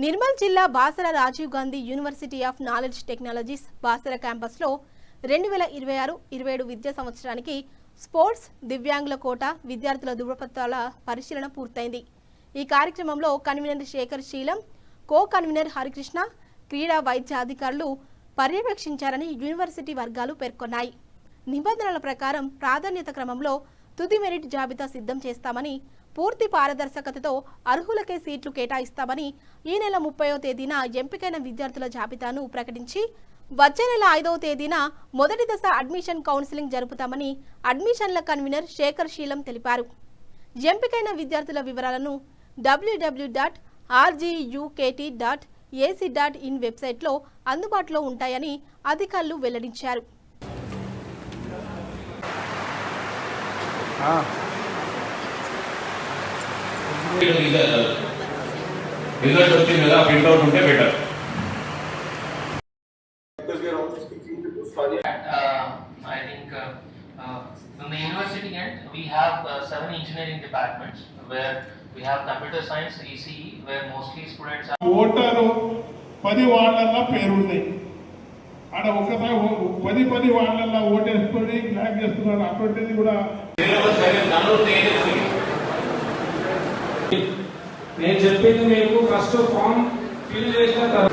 నిర్మల్ జిల్లా Basara Rajiv Gandhi university of knowledge technologies Basara క్యాంపస్లో 2026-27 విద్యా సంవత్సరానికి స్పోర్ట్స్ దివ్యాంగుల కోట విద్యార్థుల ధృవపత్రాల పరిశీలన పూర్తయింది. ఈ కార్యక్రమంలో కన్వీనర్ శేఖర్ శీలం, కో కన్వీనర్ హరికృష్ణ, క్రీడా వైద్య అధికారులు పర్యవేక్షించారని యూనివర్సిటీ వర్గాలు పేర్కొన్నాయి. నిబంధనల ప్రకారం ప్రాధాన్యత క్రమంలో తుది మెరిట్ జాబితా సిద్ధం చేస్తామని, పూర్తి పారదర్శకతతో అర్హులకే సీట్లు కేటాయిస్తామని, ఈ నెల 30వ తేదీన ఎంపికైన విద్యార్థుల జాబితాను ప్రకటించి వచ్చే నెల 5వ తేదీన మొదటి దశ అడ్మిషన్ కౌన్సిలింగ్ జరుపుతామని అడ్మిషన్ల కన్వీనర్ శేఖర్ శీలం తెలిపారు. ఎంపికైన విద్యార్థుల వివరాలను www.rgukt.ac.in వెబ్సైట్లో అందుబాటులో ఉంటాయని అధికారులు వెల్లడించారు. రిజల్ట్ వచ్చింది కదా, ప్రింట్ అవుట్ ఉంటే better. I think from the university end we have 7 engineering departments where we have computer science, ECE, where mostly students are. Voter 10 వార్డులలో పేరున్నాయి. ఆడ ఒకసారి 10 వార్డులలో ఓటేసుకొని బ్లాక్ చేస్తున్నారు. అటువంటిది కూడా నేను చెప్పింది మీకు ఫస్ట్ ఫామ్ ఫిల్ చేసిన తర్వాత